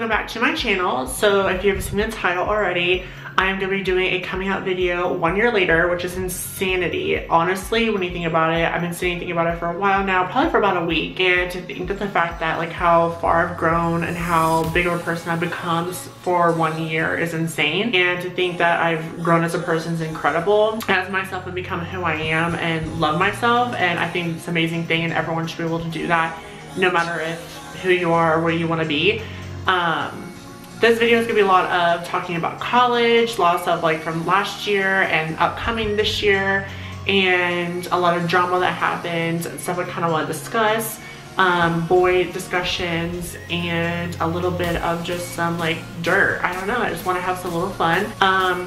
welcome back to my channel. So if you haven't seen the title already, I am going to be doing a coming out video 1 year later, which is insanity. Honestly, when you think about it, I've been thinking about it for a while now, probably for about a week. And to think that the fact that like how far I've grown and how big of a person I've become for 1 year is insane. And to think that I've grown as a person is incredible. As myself and become who I am and love myself. And I think it's an amazing thing and everyone should be able to do that no matter who you are or where you want to be. This video is going to be a lot of talking about college, a lot of stuff like from last year and upcoming this year, and a lot of drama that happened, stuff I kind of want to discuss, boy discussions, and a little bit of just some like dirt. I don't know, I just want to have some little fun.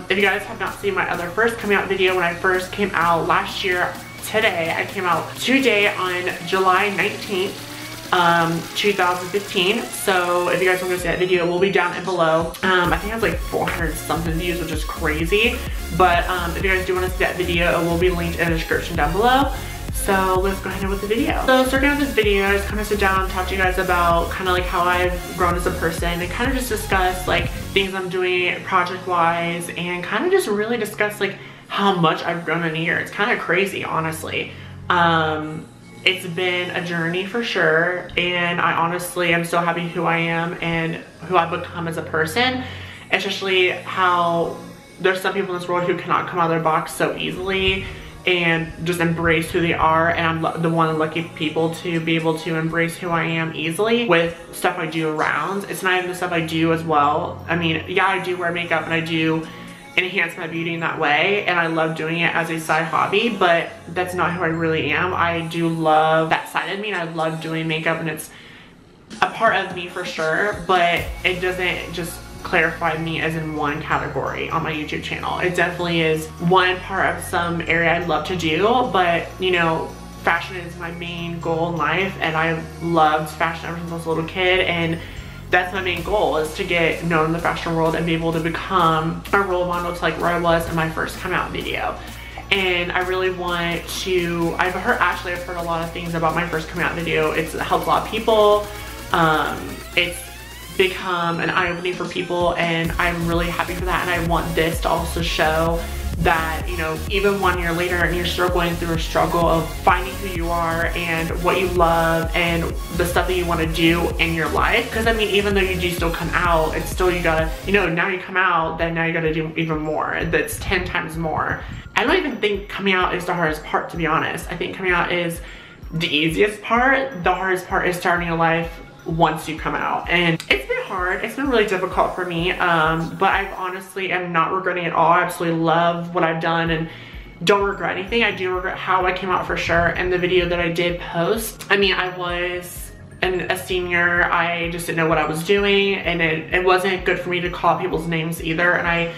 If you guys have not seen my other first coming out video when I first came out last year, I came out today on July 19th. 2015. So if you guys want to see that video, it will be down and below. I think it has like 400 something views, which is crazy. But if you guys do want to see that video, it will be linked in the description down below. So let's go ahead with the video. So starting with this video, I just kind of sit down and talk to you guys about kind of like how I've grown as a person and kind of just discuss like things I'm doing project wise and kind of just really discuss like how much I've grown in a year. It's kind of crazy, honestly. It's been a journey for sure, and I honestly am so happy who I am and who I've become as a person, especially how there's some people in this world who cannot come out of their box so easily and just embrace who they are, and I'm the one of the lucky people to be able to embrace who I am easily with stuff I do around. It's not even the stuff I do as well. I mean, yeah, I do wear makeup and I do enhance my beauty in that way, and I love doing it as a side hobby, but that's not who I really am. I do love that side of me, and I love doing makeup, and it's a part of me for sure, but it doesn't just clarify me as in one category on my YouTube channel. It definitely is one part of some area I love to do, but you know, fashion is my main goal in life, and I've loved fashion ever since I was a little kid, and that's my main goal, is to get known in the fashion world and be able to become a role model to like where I was in my first come out video. And I really want to, I've heard a lot of things about my first come out video. It's helped a lot of people. It's become an eye-opening for people, and I'm really happy for that. And I want this to also show that, you know, even 1 year later and you're still going through a struggle of finding who you are and what you love and the stuff that you want to do in your life. Because I mean, even though you do still come out, it's still, you gotta, you know, now you come out, then now you gotta do even more. That's 10 times more. I don't even think coming out is the hardest part, to be honest. I think coming out is the easiest part. The hardest part is starting a life once you come out, and it's been hard. It's been really difficult for me, but I honestly am not regretting it all. I absolutely love what I've done and don't regret anything. I do regret how I came out for sure, and the video that I did post. I mean, I was a senior. I just didn't know what I was doing, and it wasn't good for me to call people's names either, and I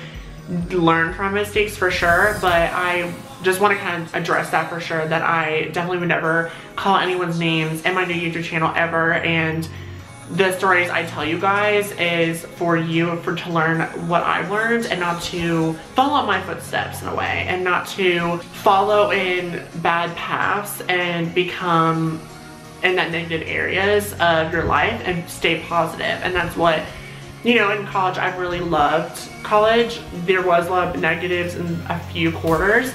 learned from mistakes for sure, but I just want to kind of address that for sure, that I definitely would never call anyone's names in my new YouTube channel ever. And the stories I tell you guys is for you to learn what I've learned, and not to follow my footsteps in a way, and not to follow in bad paths and become in that negative areas of your life, and stay positive. And that's what, you know, in college I've really loved college. There was a lot of negatives in a few quarters,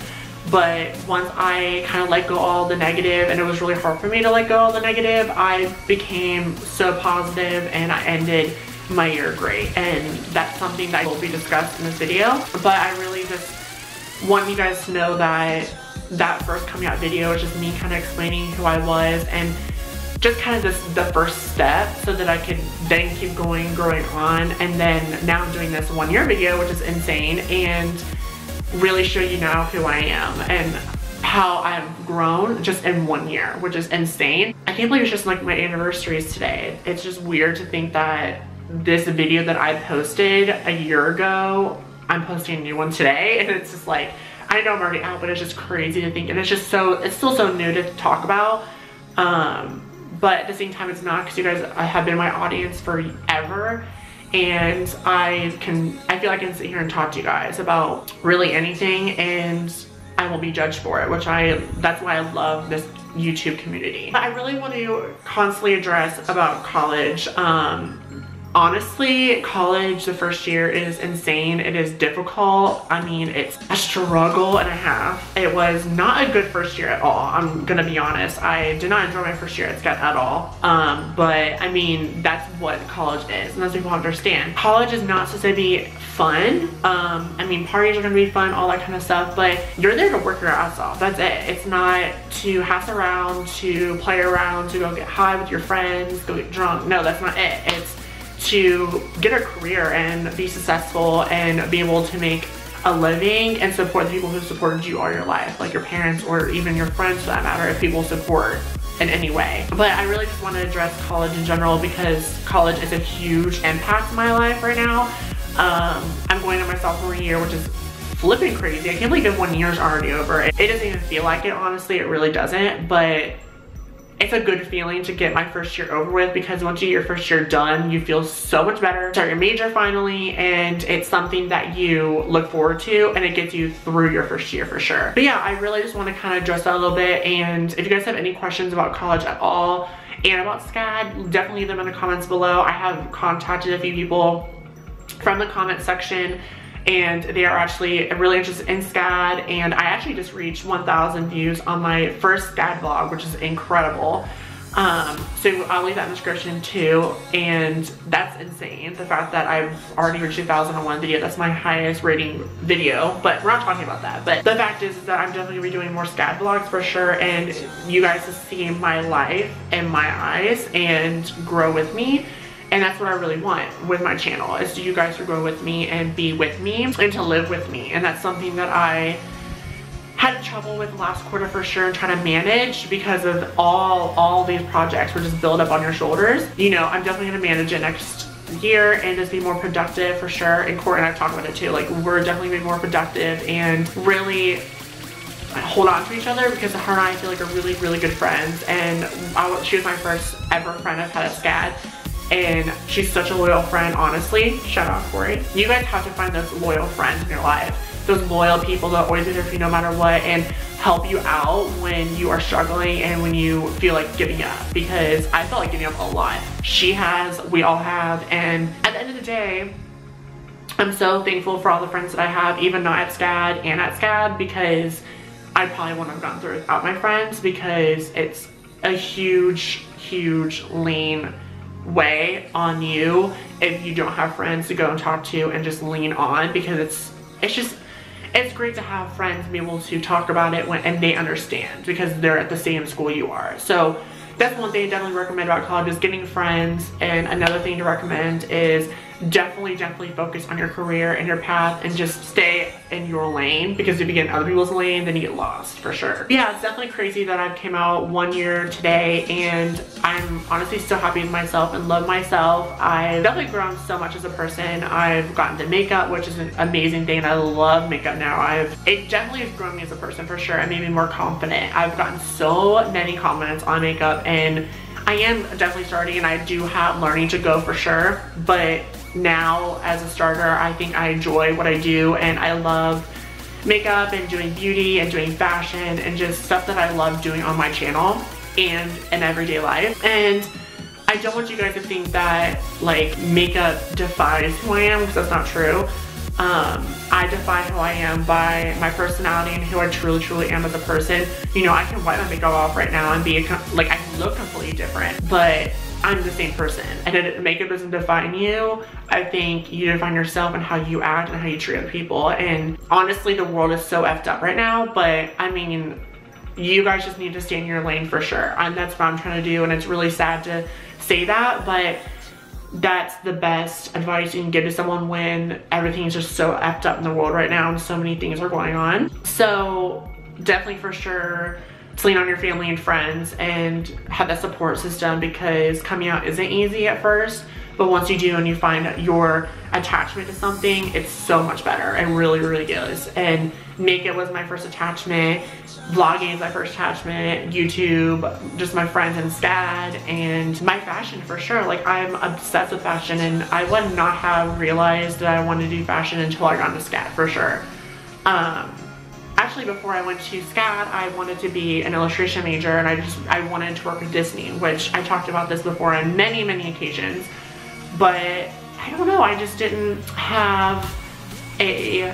but once I kind of let go all the negative, and it was really hard for me to let go all the negative, I became so positive and I ended my year great. And that's something that will be discussed in this video. But I really just want you guys to know that that first coming out video is just me kind of explaining who I was, and just kind of the first step, so that I could then keep growing on. And then now I'm doing this 1 year video, which is insane, and really show you now who I am and how I've grown just in 1 year, which is insane. I can't believe it's just like my anniversary is today. It's just weird to think that this video that I posted a year ago, I'm posting a new one today, and it's just like, I know I'm already out, but it's just crazy to think, and it's just so, it's still so new to talk about. But at the same time, it's not, because you guys have been my audience forever, and I feel like I can sit here and talk to you guys about really anything, and I won't be judged for it, that's why I love this YouTube community. I really want to constantly address about college. Honestly, college, the first year is insane. It is difficult. I mean, it's a struggle and a half. It was not a good first year at all. I'm gonna be honest. I did not enjoy my first year at SCAD at all. But I mean, that's what college is, and that's what people understand. College is not supposed to be fun. I mean, parties are gonna be fun, all that kind of stuff, but you're there to work your ass off. That's it. It's not to hass around, to play around, to go get high with your friends, go get drunk. No, that's not it. It's to get a career and be successful and be able to make a living and support the people who supported you all your life, like your parents or even your friends for that matter, if people support in any way. But I really just want to address college in general because college is a huge impact in my life right now. I'm going to my sophomore year, which is flipping crazy. I can't believe that 1 year is already over. It doesn't even feel like it, honestly. It really doesn't, but it's a good feeling to get my first year over with, because once you get your first year done, you feel so much better. Start your major finally, and it's something that you look forward to, and it gets you through your first year for sure. But yeah, I really just want to kind of address that a little bit, and if you guys have any questions about college at all and about SCAD, definitely leave them in the comments below. I have contacted a few people from the comment section, and they are actually really interested in SCAD, and I actually just reached 1,000 views on my first SCAD vlog, which is incredible. So I'll leave that in the description too, and that's insane. The fact that I've already reached 2,000 on one video, that's my highest rating video, but we're not talking about that. But the fact is that I'm definitely gonna be doing more SCAD vlogs for sure, and you guys to see my life in my eyes and grow with me. And that's what I really want with my channel, is you guys to grow with me and be with me and to live with me. And that's something that I had trouble with last quarter for sure, trying to manage because of all these projects were just built up on your shoulders. You know, I'm definitely gonna manage it next year and just be more productive for sure. And Court and I've talked about it too. Like, we're definitely being more productive and really hold on to each other, because her and I feel like are really, really good friends. And she was my first ever friend I've had at SCAD. And she's such a loyal friend, honestly. Shout out, Corey. You guys have to find those loyal friends in your life. Those loyal people that always be there for you no matter what and help you out when you are struggling and when you feel like giving up. Because I felt like giving up a lot. She has, we all have, and at the end of the day, I'm so thankful for all the friends that I have, even not at SCAD and at SCAD, because I probably wouldn't have gone through without my friends, because it's a huge, huge lean way on you if you don't have friends to go and talk to and just lean on, because it's great to have friends and be able to talk about it and they understand, because they're at the same school you are. So that's one thing I definitely recommend about college, is getting friends. And another thing to recommend is definitely focus on your career and your path, and just stay in your lane, because if you get in other people's lane, then you get lost for sure. Yeah, it's definitely crazy that I've came out 1 year today, and I'm honestly still happy with myself and love myself. I've definitely grown so much as a person. I've gotten to makeup, which is an amazing thing, and I love makeup now. It definitely has grown me as a person for sure, and made me more confident. I've gotten so many compliments on makeup, and I am definitely starting, and I do have learning to go for sure, but now as a starter, I think I enjoy what I do, and I love makeup and doing beauty and doing fashion and just stuff that I love doing on my channel and in everyday life. And I don't want you guys to think that like makeup defies who I am, because that's not true. I define who I am by my personality and who I truly am as a person. You know, I can wipe my makeup off right now and be like, I can look completely different, but I'm the same person. And makeup doesn't define you. I think you define yourself and how you act and how you treat other people. And honestly, the world is so effed up right now, but I mean, you guys just need to stay in your lane for sure. And that's what I'm trying to do, and it's really sad to say that, but that's the best advice you can give to someone when everything's just so effed up in the world right now and so many things are going on. So definitely for sure, to lean on your family and friends and have that support system, because coming out isn't easy at first, but once you do and you find your attachment to something, it's so much better. It really is. And makeup was my first attachment, vlogging is my first attachment, YouTube, just my friends in SCAD, and my fashion for sure. Like, I'm obsessed with fashion, and I would not have realized that I wanted to do fashion until I got into SCAD for sure. Actually, before I went to SCAD, I wanted to be an illustration major, and I wanted to work with Disney, which I talked about this before on many occasions. but I don't know, I just didn't have a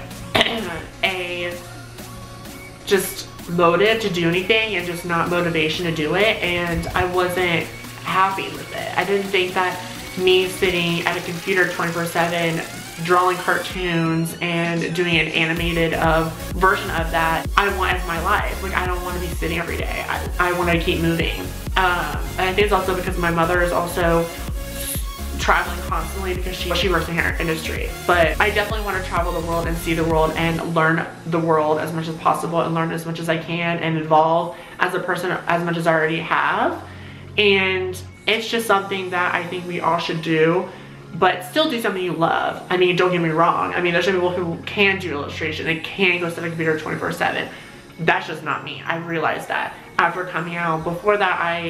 just motive to do anything, and just not motivation to do it, and I wasn't happy with it. I didn't think that me sitting at a computer 24/7 drawing cartoons and doing an animated version of that I want as my life. Like, I don't want to be sitting every day. I want to keep moving. And I think it's also because my mother is also traveling constantly because she works in the hair industry. But I definitely want to travel the world and see the world and learn the world as much as possible, and learn as much as I can, and evolve as a person as much as I already have. And it's just something that I think we all should do, but still do something you love. I mean, don't get me wrong. I mean, there's some people who can do illustration and can go sit at a computer 24/7. That's just not me. I realized that after coming out. Before that,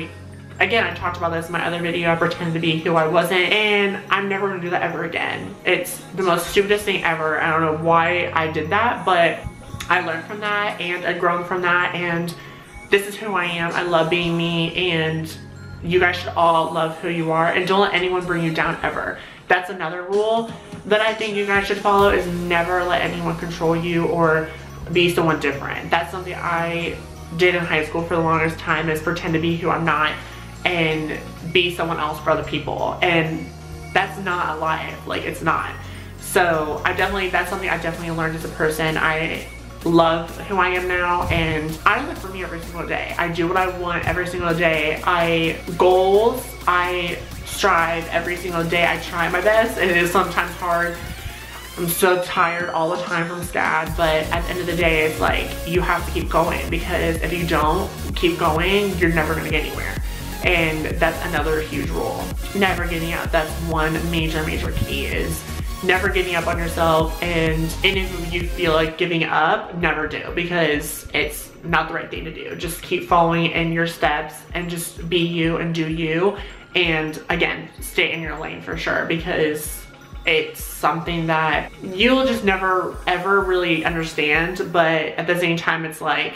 again, I talked about this in my other video, I pretended to be who I wasn't, and I'm never gonna do that ever again. It's the most stupidest thing ever. I don't know why I did that, but I learned from that, and I've grown from that, and this is who I am. I love being me, and you guys should all love who you are, and don't let anyone bring you down ever. That's another rule that I think you guys should follow, is never let anyone control you or be someone different. That's something I did in high school for the longest time, is pretend to be who I'm not and be someone else for other people, and that's not a life. Like, it's not. So that's something I definitely learned as a person. I love who I am now, and I live for me every single day. I do what I want every single day. I strive every single day. I try my best. It is sometimes hard. I'm so tired all the time from SCAD, but at the end of the day, it's like, you have to keep going, because if you don't keep going, you're never gonna get anywhere. And that's another huge rule. Never giving up. That's one major key, is never giving up on yourself. And if you feel like giving up, never do, because it's not the right thing to do. Just keep following in your steps and just be you and do you. And again, stay in your lane for sure, because it's something that you'll just never ever really understand, but at the same time, it's like,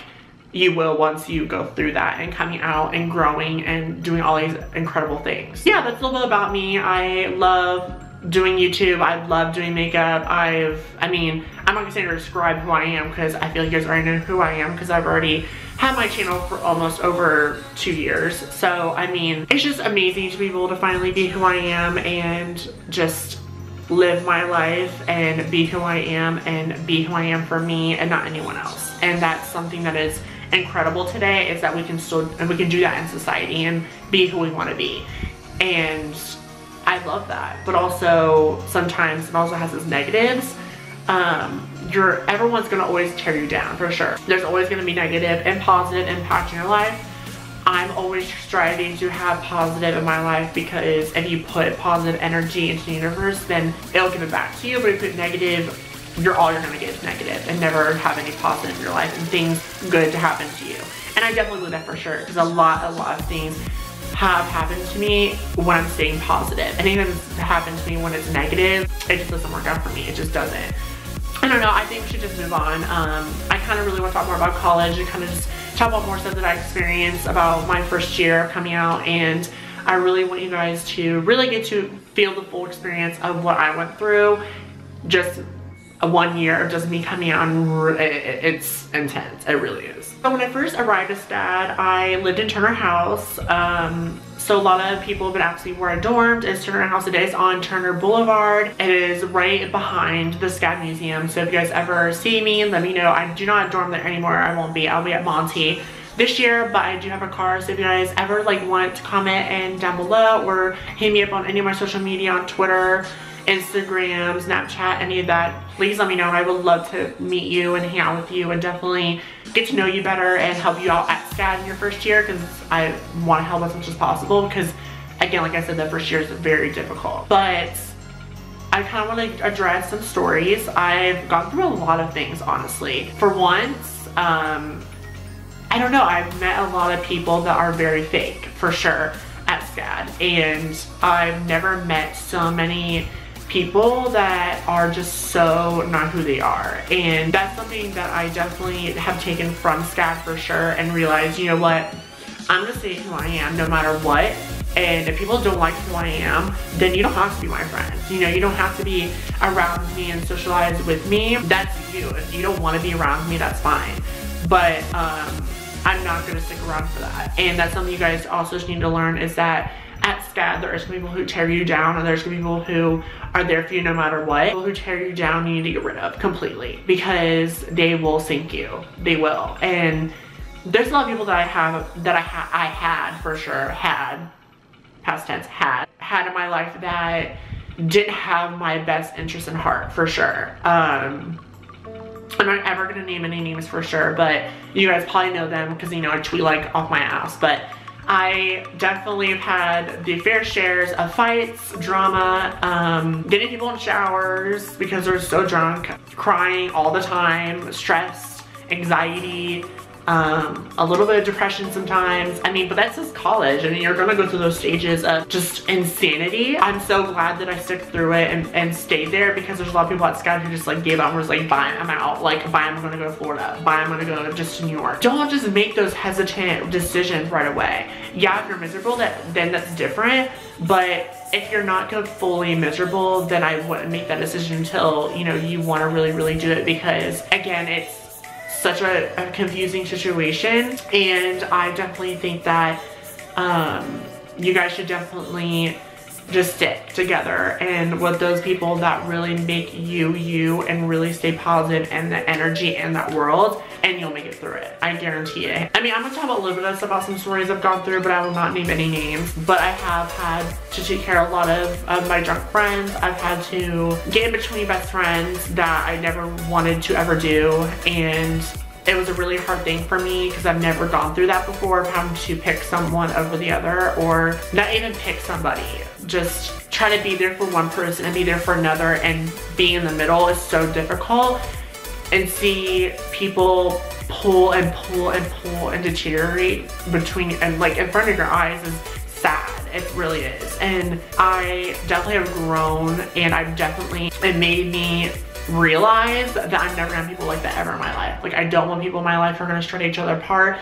you will once you go through that and coming out and growing and doing all these incredible things. Yeah, that's a little bit about me. I love doing YouTube. I love doing makeup. I mean, I'm not gonna say to describe who I am, because I feel like you guys already know who I am, because I've already had my channel for almost over 2 years. So, I mean, it's just amazing to be able to finally be who I am and just live my life and be who I am, and be who I am for me and not anyone else. And that's something that is incredible today, is that we can do that in society and be who we want to be. And I love that. But also, sometimes it also has its negatives. Everyone's gonna always tear you down, for sure. There's always gonna be negative and positive impact in your life. I'm always striving to have positive in my life, because if you put positive energy into the universe, then it'll give it back to you. But if you put negative, all you're gonna get is negative, and never have any positive in your life and things good to happen to you. And I definitely believe that for sure, because a lot of things have happened to me when I'm staying positive. Anything that's happened to me when it's negative, it just doesn't work out for me. It just doesn't. I don't know, I think we should just move on. I kind of really want to talk more about college and kind of just talk about more stuff that I experienced about my first year coming out, and I really want you guys to really get to feel the full experience of what I went through. Just 1 year of just me coming out, and it's intense. It really is. So when I first arrived at SCAD, I lived in Turner House. So a lot of people have been asking me where I dormed. It's Turner House. It is on Turner Boulevard. It is right behind the SCAD Museum. So if you guys ever see me, let me know. I do not dorm there anymore. I won't be. I'll be at Monty this year, but I do have a car. So if you guys ever want to comment and down below, or hit me up on any of my social media, on Twitter, Instagram, Snapchat, any of that, please let me know. I would love to meet you and hang out with you, and definitely get to know you better and help you out at SCAD in your first year, because I want to help as much as possible, because again, like I said, the first year is very difficult. But I kind of want to address some stories. I've gone through a lot of things, honestly. For once, I don't know, I've met a lot of people that are very fake, for sure, at SCAD, and I've never met so many people that are just so not who they are. And that's something that I definitely have taken from SCAD, for sure, and realized, you know what, I'm gonna say who I am no matter what, And if people don't like who I am, then you don't have to be my friend. You know, you don't have to be around me and socialize with me. That's you. If you don't want to be around me, that's fine. But I'm not gonna stick around for that. And that's something you guys also need to learn, is that at SCAD, there's gonna be people who tear you down, and there's gonna be people who are there for you no matter what. People who tear you down, you need to get rid of completely, because they will sink you. They will. And there's a lot of people that I had for sure, past tense, had in my life that didn't have my best interest in heart, for sure. I'm not ever gonna name any names for sure, but you guys probably know them because, you know, I tweet like off my ass. But I definitely have had the fair shares of fights, drama, getting people in showers because they're so drunk, crying all the time, stress, anxiety, a little bit of depression sometimes. I mean, but that's just college. I mean, you're gonna go through those stages of just insanity. I'm so glad that I stuck through it and stayed there, because there's a lot of people at SCAD who just like gave up and was like, bye, I'm out. Like, bye, I'm gonna go to Florida. Bye, I'm gonna go just to New York. Don't just make those hesitant decisions right away. Yeah, if you're miserable, then that's different. But if you're not fully miserable, then I wouldn't make that decision until, you know, you wanna really, really do it, because again, it's such a confusing situation. And I definitely think that you guys should definitely just stick together and with those people that really make you you and really stay positive and the energy in that world, and you'll make it through it. I guarantee it. I mean, I'm gonna talk about a little bit of stuff about some stories I've gone through, but I will not name any names. But I have had to take care of a lot of my drunk friends. I've had to get in between best friends that I never wanted to ever do, and it was a really hard thing for me because I've never gone through that before, of having to pick someone over the other, or not even pick somebody. Just try to be there for one person and be there for another, and being in the middle is so difficult. And see people pull and pull and pull and deteriorate between and like in front of your eyes is sad. It really is. And I definitely have grown, and it made me realize that I'm never gonna have people like that ever in my life. Like, I don't want people in my life who are gonna shred each other apart.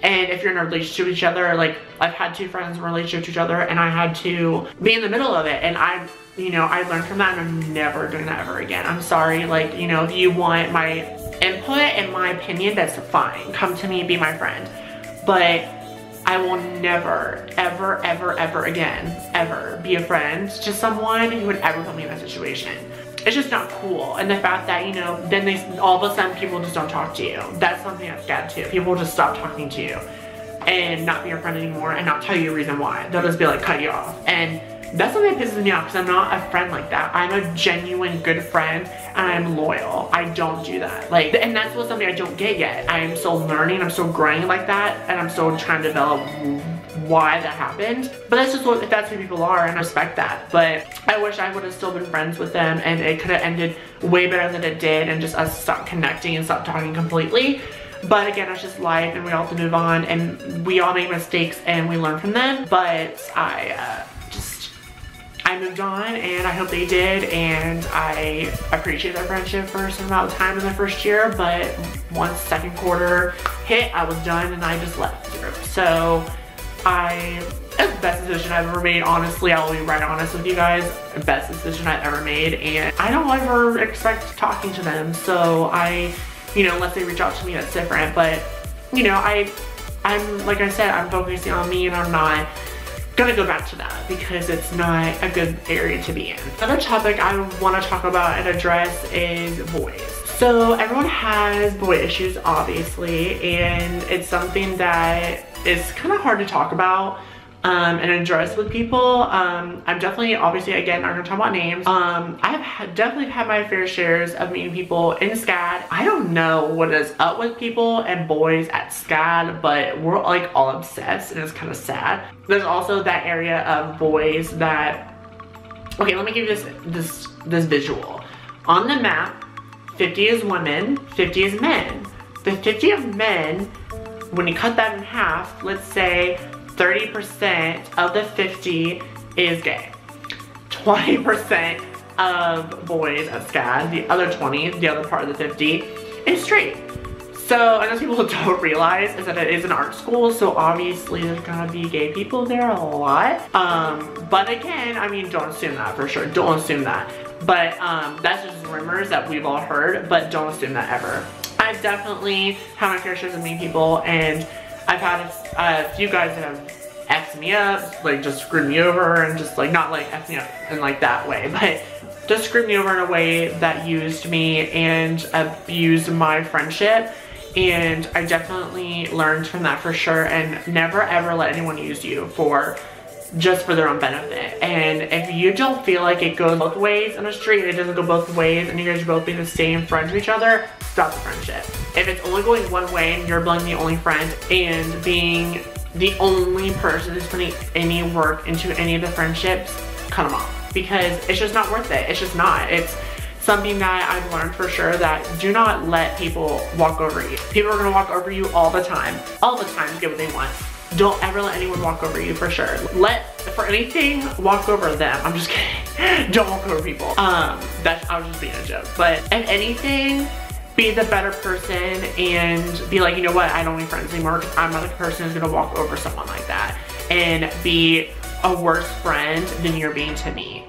And if you're in a relationship with each other, like I've had two friends in a relationship to each other, and I had to be in the middle of it, and I learned from that, and I'm never doing that ever again. I'm sorry, like, you know, if you want my input and my opinion, that's fine. Come to me and be my friend. But I will never, ever, ever, ever again, ever be a friend to someone who would ever put me in that situation. It's just not cool. And the fact that, you know, then all of a sudden people just don't talk to you. That's something that's bad too. People just stop talking to you and not be your friend anymore and not tell you a reason why. They'll just be like, cut you off. And that's something that pisses me off, because I'm not a friend like that. I'm a genuine good friend, and I'm loyal. I don't do that. Like, and that's what something I don't get yet. I am still learning, I'm still growing like that, and I'm still trying to develop why that happened. But that's just what, if that's who people are, and I respect that. But I wish I would have still been friends with them, and it could have ended way better than it did, and just us stopped connecting and stopped talking completely. But again, it's just life, and we all have to move on, and we all make mistakes, and we learn from them. But I moved on, and I hope they did, and I appreciate their friendship for some amount of time in the first year. But once second quarter hit, I was done, and I just left. So it's the best decision I've ever made. Honestly, I will be right honest with you guys. Best decision I've ever made, and I don't ever expect talking to them. So you know, unless they reach out to me, that's different. But you know, I'm like I said, I'm focusing on me, and I'm not gonna go back to that because it's not a good area to be in. Another topic I want to talk about and address is boys. So everyone has boy issues, obviously, and it's something that is kind of hard to talk about and address with people. I'm definitely, obviously, again, not gonna talk about names. I have definitely had my fair shares of meeting people in SCAD. I don't know what is up with people and boys at SCAD, but we're like all obsessed, and it's kind of sad. There's also that area of boys that, okay, let me give you this visual. On the map, 50 is women, 50 is men. The 50 of men, when you cut that in half, let's say 30% of the 50 is gay. 20% of boys at SCAD, the other 20, the other part of the 50, is straight. So, and those people don't realize is that it is an art school, so obviously there's gonna be gay people there a lot. But again, I mean, don't assume that for sure. Don't assume that. But that's just rumors that we've all heard, but don't assume that ever. I've definitely had my fair share of mean people, and I've had a few guys that have F'd me up, like just screwed me over, and just like, not like F'd me up in like that way, but just screwed me over in a way that used me and abused my friendship. And I definitely learned from that for sure, and never ever let anyone use you just for their own benefit. And if you don't feel like it goes both ways in a street, it doesn't go both ways, and you guys are both being the same friends with each other, stop the friendship. If it's only going one way and you're being the only friend and being the only person who's putting any work into any of the friendships, cut them off, because it's just not worth it. It's just not. It's something that I've learned for sure, that do not let people walk over you. People are gonna walk over you all the time to get what they want. Don't ever let anyone walk over you, for sure. For anything, walk over them. I'm just kidding. Don't walk over people. I was just being a joke. But if anything, be the better person and be like, you know what, I don't need friends anymore, because I'm not the person who's gonna walk over someone like that and be a worse friend than you're being to me.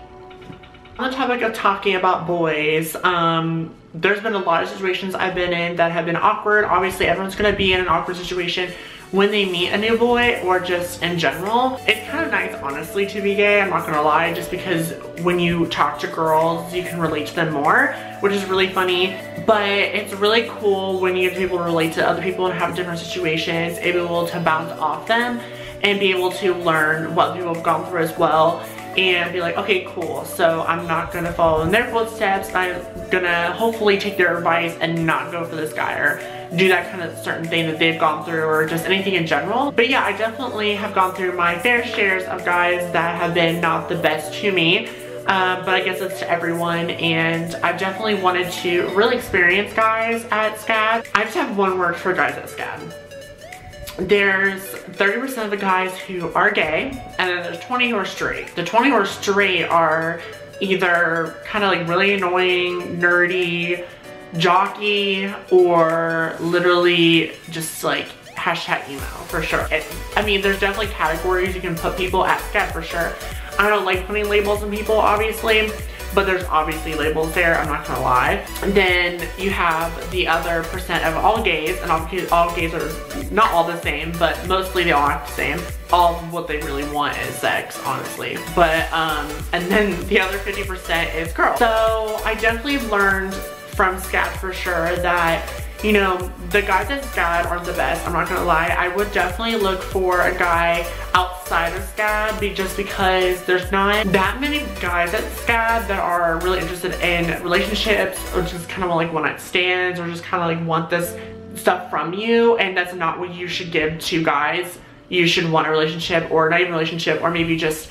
On the topic of talking about boys, there's been a lot of situations I've been in that have been awkward. Obviously, everyone's gonna be in an awkward situation when they meet a new boy, or just in general. It's kind of nice, honestly, to be gay, I'm not gonna lie, just because when you talk to girls, you can relate to them more, which is really funny. But it's really cool when you get people to relate to other people and have different situations, able to bounce off them and be able to learn what people have gone through as well, and be like, okay, cool, so I'm not gonna follow in their footsteps, I'm gonna hopefully take their advice and not go for this guy, or do that kind of certain thing that they've gone through, or just anything in general. But yeah, I definitely have gone through my fair shares of guys that have been not the best to me, but I guess it's to everyone, and I've definitely wanted to really experience guys at SCAD. I just have one word for guys at SCAD. There's 30% of the guys who are gay, and then there's 20 who are straight. The 20 who are straight are either kind of like really annoying, nerdy, jockey, or literally just like hashtag emo, for sure. I mean, there's definitely categories you can put people at SCAD, for sure. I don't like putting labels on people, obviously, but there's obviously labels there, I'm not gonna lie. And then you have the other percent of all gays, and all gays are not all the same, but mostly they all act the same. All of what they really want is sex, honestly. But, and then the other 50% is girls. So I definitely learned from SCAD, for sure, that, you know, the guys at SCAD aren't the best, I'm not gonna lie. I would definitely look for a guy outside of SCAD, just because there's not that many guys at SCAD that are really interested in relationships, or just kind of like one-night stands, or just kind of like want this stuff from you, and that's not what you should give to guys. You should want a relationship, or not even a relationship, or maybe just,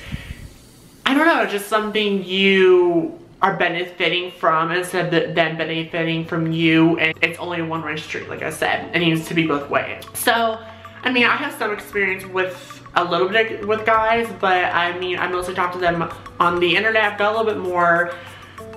I don't know, just something you are benefiting from instead of them benefiting from you, and it's only a one-way street, like I said. It needs to be both ways. So, I mean, I have some experience with a little bit with guys, but I mean, I mostly talk to them on the internet. I've got a little bit more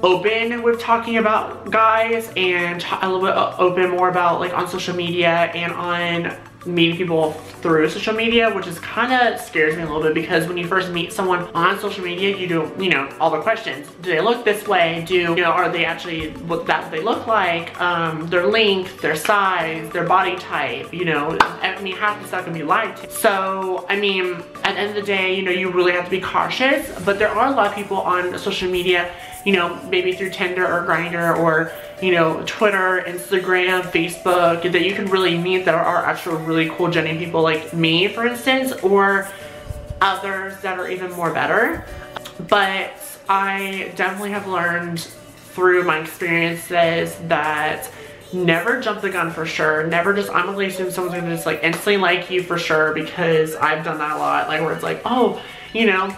open with talking about guys, and a little bit open more about like on social media and on meeting people through social media, which is kind of scares me a little bit, because when you first meet someone on social media, you do, you know, all the questions. Do they look this way? You know, are they actually what they look like? Their length, their size, their body type, you know, I mean, half the stuff can be lied to. So, I mean, at the end of the day, you know, you really have to be cautious, but there are a lot of people on social media, you know, maybe through Tinder or Grindr, or, you know, Twitter, Instagram, Facebook, that you can really meet that are actual really cool, genuine people like me, for instance, or others that are even more better. But I definitely have learned through my experiences that never jump the gun, for sure. Never just automatically assume someone's gonna just like instantly like you, for sure, because I've done that a lot, like where it's like, oh, you know,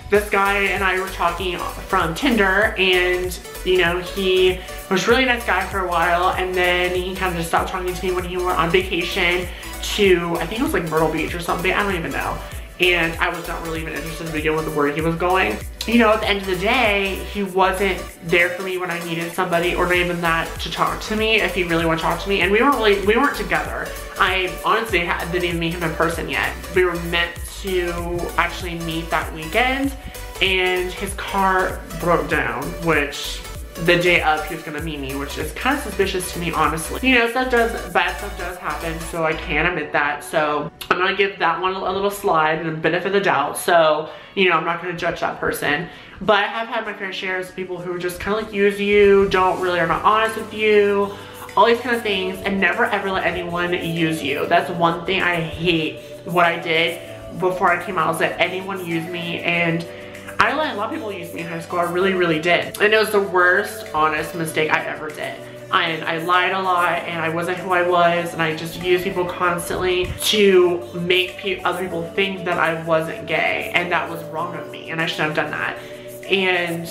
this guy and I were talking from Tinder, and you know, he was a really nice guy for a while, and then he kind of just stopped talking to me when he went on vacation to, I think it was like Myrtle Beach or something, I don't even know. and I was not really even interested to begin with where he was going. You know, at the end of the day, he wasn't there for me when I needed somebody, or not even that to talk to me if he really wanted to talk to me. And we weren't together. I honestly didn't even meet him in person yet. We were meant to actually meet that weekend, and his car broke down, which the day of he was gonna meet me, which is kind of suspicious to me, honestly. You know, bad stuff does happen, so I can admit that. So I'm gonna give that one a little slide and a benefit of the doubt. So, you know, I'm not gonna judge that person. But I have had my fair share of people who just kind of like use you, are not honest with you, all these kind of things, and never ever let anyone use you. That's one thing I hate. What I did before I came out was that anyone used me, and I let a lot of people use me in high school. I really, really did. And it was the worst, honest mistake I ever did. I lied a lot, and I wasn't who I was, and I just used people constantly to make other people think that I wasn't gay, and that was wrong of me, and I shouldn't have done that. And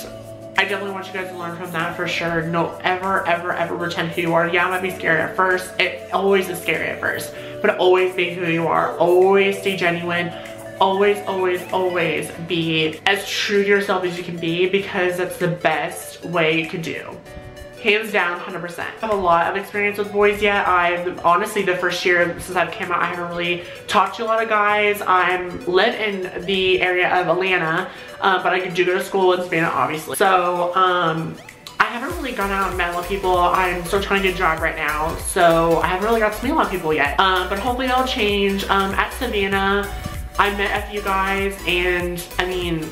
I definitely want you guys to learn from that for sure. No, ever, ever, ever pretend who you are. Yeah, it might be scary at first. It always is scary at first, but always be who you are. Always stay genuine. Always, always, always be as true to yourself as you can be, because that's the best way you could do. Hands down, 100%. I have a lot of experience with boys yet. I've honestly, the first year since I've came out, I haven't really talked to a lot of guys. I live in the area of Atlanta, but I do go to school in Savannah, obviously. So, I haven't really gone out and met a lot of people. I'm still trying to get a job right now, so I haven't really got to meet a lot of people yet. But hopefully that'll change. At Savannah, I met a few guys, and I mean,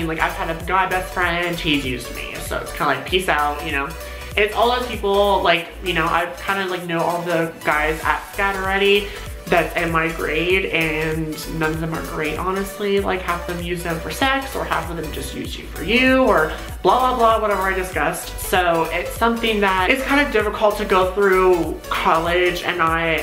like, I've had a guy best friend, he's used me, so it's kind of like, peace out, you know. It's all those people, like, you know, I've kind of like know all the guys at SCAD already that's in my grade, and none of them are great, honestly. Like, half of them use them for sex, or half of them just use you for you, or blah, blah, blah, whatever I discussed. So it's something that is kind of difficult to go through college and not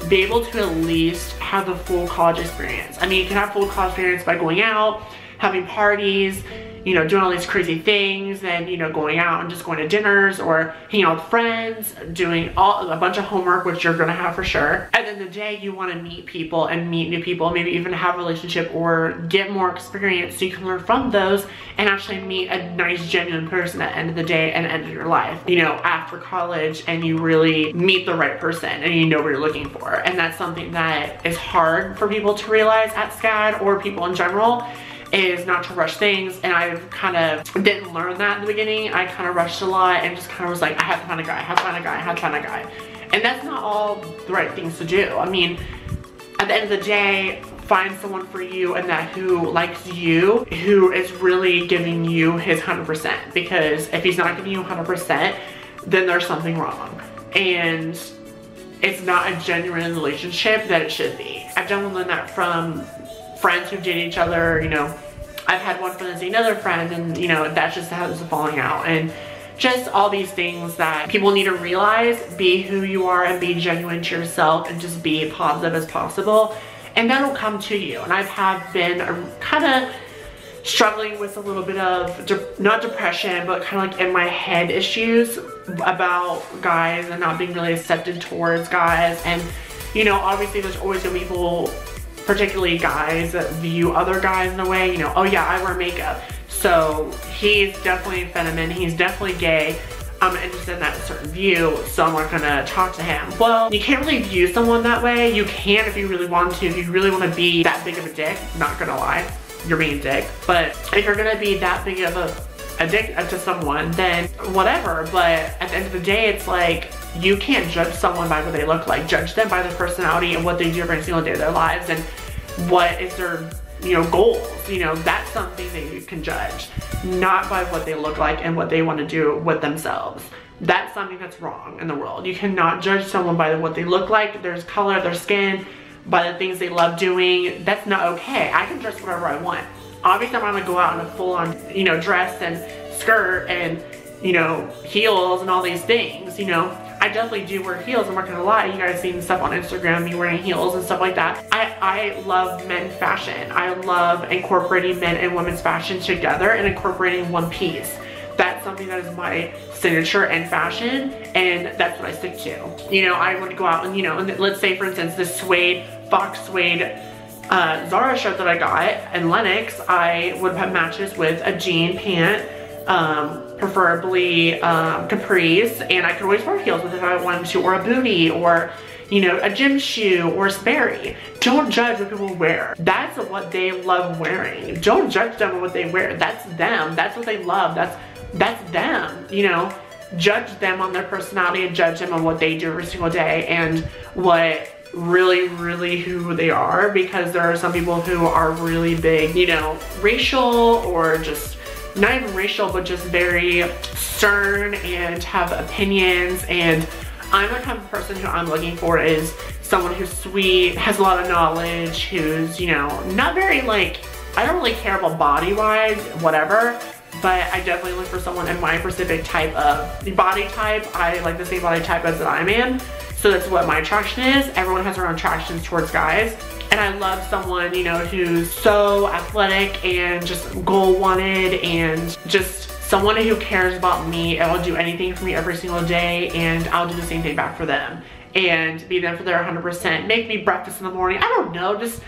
be able to at least have the full college experience. I mean, you can have full college experience by going out, having parties, you know, doing all these crazy things, and, you know, going out and just going to dinners or hanging out with friends, doing a bunch of homework, which you're gonna have for sure. At the end of the day, you wanna meet people and meet new people, maybe even have a relationship or get more experience so you can learn from those and actually meet a nice, genuine person at the end of the day and end of your life, you know, after college, and you really meet the right person and you know what you're looking for. And that's something that is hard for people to realize at SCAD, or people in general, is not to rush things. And I kind of didn't learn that in the beginning. I kind of rushed a lot and just kind of was like, I have to find a guy, I have to find a guy, I have to find a guy. And that's not all the right things to do. I mean, at the end of the day, find someone for you, and that who likes you, who is really giving you his 100%. Because if he's not giving you 100%, then there's something wrong. And it's not a genuine relationship that it should be. I've definitely learned that from friends who date each other. You know, I've had one friend see another friend, and, you know, that's just how it's falling out. And just all these things that people need to realize. Be who you are and be genuine to yourself, and just be positive as possible, and that'll come to you. And I have been kind of struggling with a little bit of, not depression, but kind of like in my head issues about guys and not being really accepted towards guys. And, you know, obviously there's always gonna be people, particularly guys, that view other guys in a way, you know, oh yeah, I wear makeup, so he's definitely feminine, he's definitely gay, I'm interested in that certain view, so I'm not gonna talk to him. Well, you can't really view someone that way. You can if you really want to, if you really want to be that big of a dick, not gonna lie, you're being a dick. But if you're gonna be that big of a dick to someone, then whatever. But at the end of the day, it's like, you can't judge someone by what they look like. Judge them by their personality and what they do every single day of their lives, and what is their, you know, goals. You know, that's something that you can judge, not by what they look like and what they want to do with themselves. That's something that's wrong in the world. You cannot judge someone by what they look like, their color, their skin, by the things they love doing. That's not okay. I can dress whatever I want. Obviously, I'm not gonna go out in a full-on, you know, dress and skirt and, you know, heels and all these things, you know. I definitely do wear heels, I'm not gonna lie. You guys seen stuff on Instagram, me wearing heels and stuff like that. I love men's fashion. I love incorporating men and women's fashion together and incorporating one piece. That's something that is my signature in fashion, and that's what I stick to. You know, I want to go out and, you know, and let's say for instance, this suede, fox suede Zara shirt that I got in Lenox, I would have matches with a jean pant, preferably capris, and I could always wear heels with it if I wanted to, or a bootie, or you know, a gym shoe, or a Sperry. Don't judge what people wear. That's what they love wearing. Don't judge them on what they wear. That's them. That's what they love. That's them, you know. Judge them on their personality and judge them on what they do every single day and what really who they are, because there are some people who are really big, you know, racial, or just not even racial, but just very stern and have opinions. And I'm the type of person who I'm looking for is someone who's sweet, has a lot of knowledge, who's, you know, not very like, I don't really care about body wise, whatever, but I definitely look for someone in my specific type of body type. I like the same body type as that I'm in. So that's what my attraction is. Everyone has their own attractions towards guys. And I love someone, you know, who's so athletic and just goal-wanted and just someone who cares about me and will do anything for me every single day, and I'll do the same thing back for them. And be there for their 100%. Make me breakfast in the morning. I don't know, just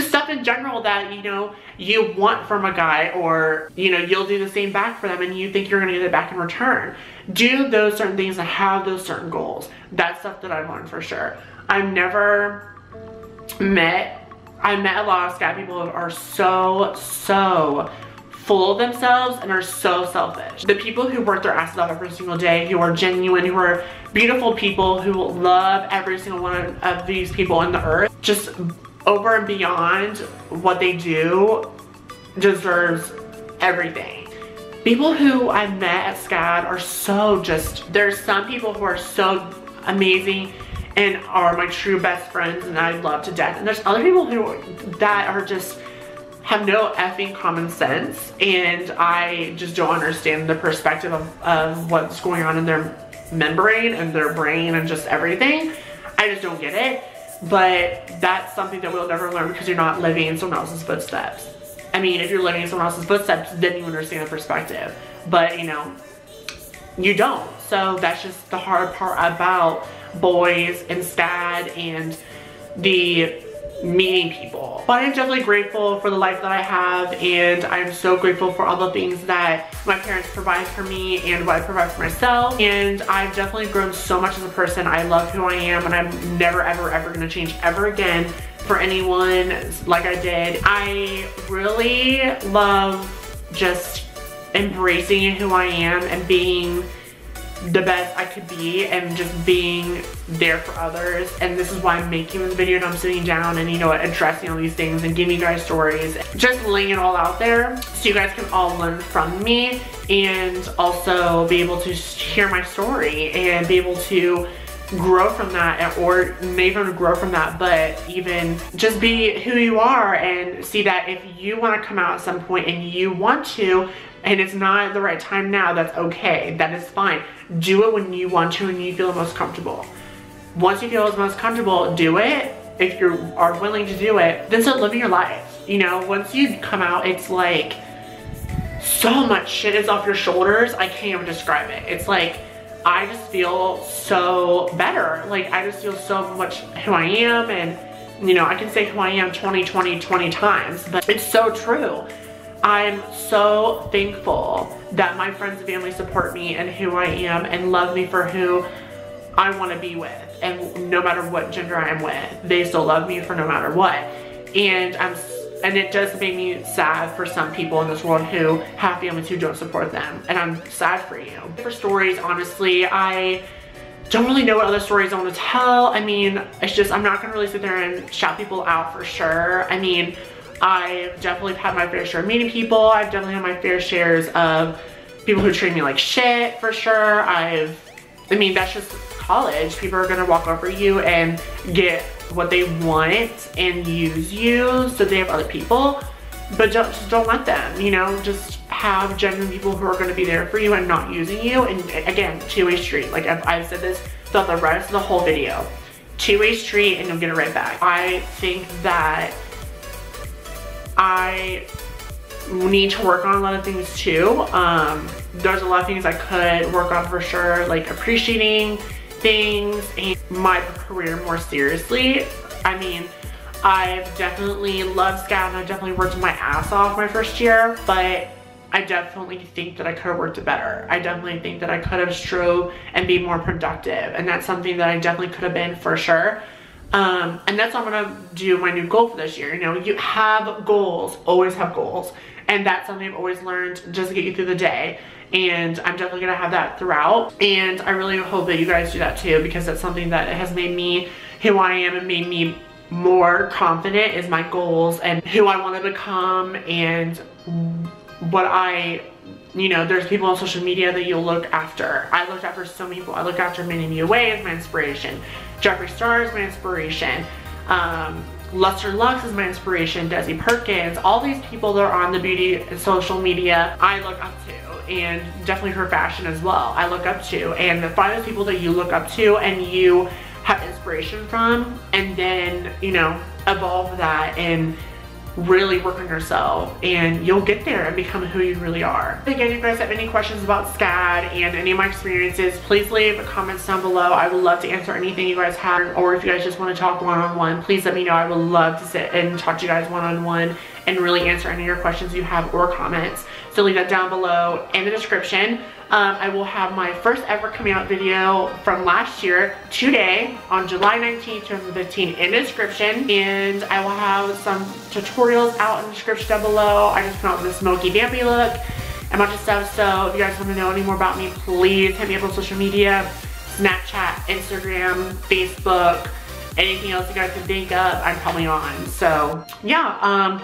stuff in general that, you know, you want from a guy, or, you know, you'll do the same back for them and you think you're gonna get it back in return. Do those certain things and have those certain goals. That's stuff that I've learned for sure. I met a lot of scat people who are so full of themselves and are so selfish. The people who work their asses off every single day, who are genuine, who are beautiful people, who love every single one of these people on the earth, just over and beyond what they do, deserves everything. People who I've met at SCAD are so just, there's some people who are so amazing and are my true best friends and I love to death. And there's other people that are just, have no effing common sense, and I just don't understand the perspective of what's going on in their membrane and their brain and just everything. I just don't get it. But that's something that we'll never learn because you're not living in someone else's footsteps. I mean, if you're living in someone else's footsteps, then you understand the perspective. But, you know, you don't. So that's just the hard part about boys and SCAD and the meeting people. But I'm definitely grateful for the life that I have, and I'm so grateful for all the things that my parents provide for me and what I provide for myself. And I've definitely grown so much as a person. I love who I am, and I'm never ever gonna change ever again for anyone like I did. I really love just embracing who I am and being the best I could be and just being there for others. And this is why I'm making this video, and I'm sitting down and, you know, addressing all these things and giving you guys stories, just laying it all out there so you guys can all learn from me and also be able to hear my story and be able to grow from that, or maybe not grow from that, but even just be who you are and see that if you want to come out at some point and you want to, and it's not the right time now, that's okay. That is fine. Do it when you want to and you feel the most comfortable. Once you feel the most comfortable, do it. If you are willing to do it, then start living your life. You know, once you come out, it's like so much shit is off your shoulders. I can't even describe it. It's like, I just feel so better. Like, I just feel so much who I am, and, you know, I can say who I am 20 times, but it's so true. I'm so thankful that my friends and family support me and who I am and love me for who I want to be with. And no matter what gender I am with, they still love me for no matter what. And it does make me sad for some people in this world who have families who don't support them. And I'm sad for you. For stories, honestly, I don't really know what other stories I want to tell. I mean, it's just, I'm not going to really sit there and shout people out for sure. I mean, I've definitely had my fair share of meeting people. I've definitely had my fair shares of people who treat me like shit, for sure. I mean, that's just college. People are gonna walk over you and get what they want and use you so they have other people. But just don't let them, you know, just have genuine people who are gonna be there for you and not using you. And again, two-way street. Like I've said this throughout the rest of the whole video. Two-way street and you'll get it right back. I think that I need to work on a lot of things too. There's a lot of things I could work on for sure, like appreciating things and my career more seriously. I mean, I've definitely loved Scout and I definitely worked my ass off my first year, but I definitely think that I could have worked it better. I definitely think that I could have strove and be more productive, and that's something that I definitely could have been for sure. And that's what I'm gonna do my new goal for this year. You know, you have goals, always have goals, and that's something I've always learned just to get you through the day. And I'm definitely gonna have that throughout, and I really hope that you guys do that too, because that's something that has made me who I am and made me more confident is my goals and who I want to become, and what I, you know, there's people on social media that you'll look after. I looked after so many people. I looked after Minnie MUA as my inspiration. Jeffree Star is my inspiration. Luster Lux is my inspiration. Desi Perkins. All these people that are on the beauty and social media, I look up to. And definitely her fashion as well, I look up to. And find those people that you look up to and you have inspiration from, and then, you know, evolve that and really work on yourself, and you'll get there and become who you really are. Again, if you guys have any questions about SCAD and any of my experiences, please leave comments down below. I would love to answer anything you guys have, or if you guys just want to talk one-on-one, please let me know. I would love to sit and talk to you guys one-on-one and really answer any of your questions you have or comments. So leave that down below in the description. I will have my first ever coming out video from last year today on July 19th, 2015 in the description, and I will have some tutorials out in the description down below. I just put out the smoky vampy look and a bunch of stuff, so if you guys want to know any more about me, please hit me up on social media, Snapchat, Instagram, Facebook, anything else you guys can think of, I'm probably on. So yeah,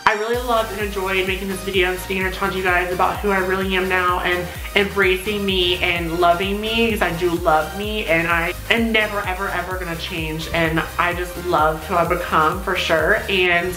I really loved and enjoyed making this video and speaking and talking to you guys about who I really am now and embracing me and loving me, because I do love me and I am never ever gonna change, and I just love who I've become for sure, and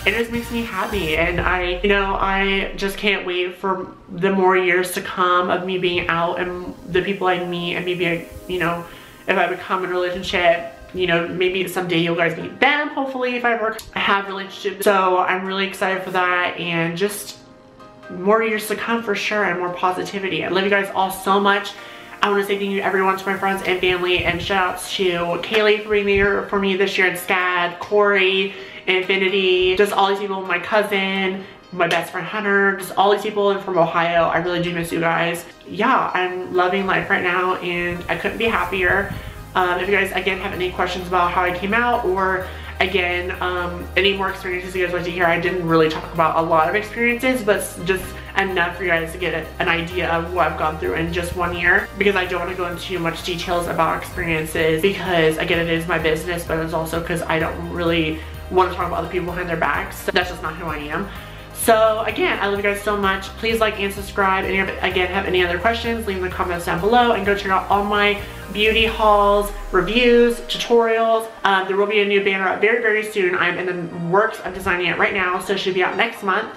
it just makes me happy. And I just can't wait for the more years to come of me being out and the people I meet, and maybe, you know, if I become in a relationship, you know, maybe someday you guys meet them, hopefully, if I ever have a relationship. So I'm really excited for that, and just more years to come for sure, and more positivity. I love you guys all so much. I want to say thank you to everyone, to my friends and family, and shout outs to Kaylee for being there for me this year in SCAD, Corey, Infinity, just all these people, my cousin, my best friend Hunter, just all these people from Ohio. I really do miss you guys. Yeah, I'm loving life right now, and I couldn't be happier. If you guys, again, have any questions about how I came out, or again, any more experiences you guys like to hear, I didn't really talk about a lot of experiences, but just enough for you guys to get an idea of what I've gone through in just 1 year, because I don't want to go into much details about experiences, because again, it is my business, but it's also because I don't really want to talk about other people behind their backs. So that's just not who I am. So again, I love you guys so much. Please like and subscribe. And if, again, have any other questions, leave in the comments down below, and go check out all my beauty hauls, reviews, tutorials. There will be a new banner up very soon. I'm in the works of designing it right now, so it should be out next month.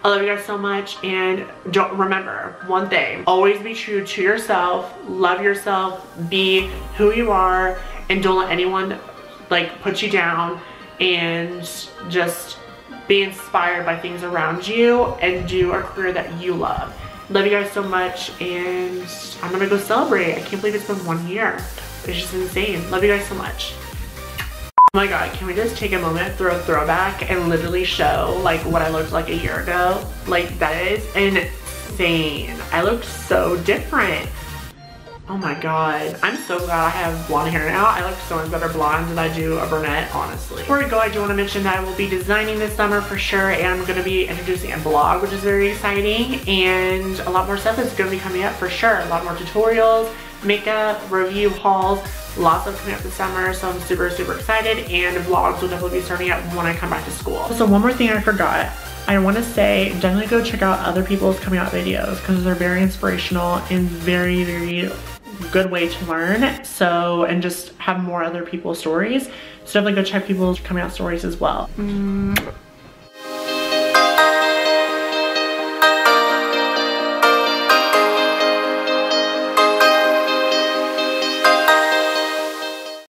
I love you guys so much, and don't remember one thing: always be true to yourself, love yourself, be who you are, and don't let anyone like put you down, and just be inspired by things around you and do a career that you love. Love you guys so much, and I'm gonna go celebrate. I can't believe it's been 1 year. It's just insane. Love you guys so much. Oh my god, can we just take a moment, throw a throwback, and literally show like what I looked like a year ago? Like, that is insane. I look so different. Oh my god, I'm so glad I have blonde hair now. I look so much better blonde than I do a brunette, honestly. Before we go, I do want to mention that I will be designing this summer for sure, and I'm going to be introducing a blog, which is very exciting, and a lot more stuff is going to be coming up for sure. A lot more tutorials, makeup, review hauls, lots of coming up this summer, so I'm super excited, and vlogs will definitely be starting up when I come back to school. So one more thing I forgot. I want to say, definitely go check out other people's coming out videos, because they're very inspirational and very good way to learn. So, and just have more other people's stories. So definitely go check people's coming out stories as well.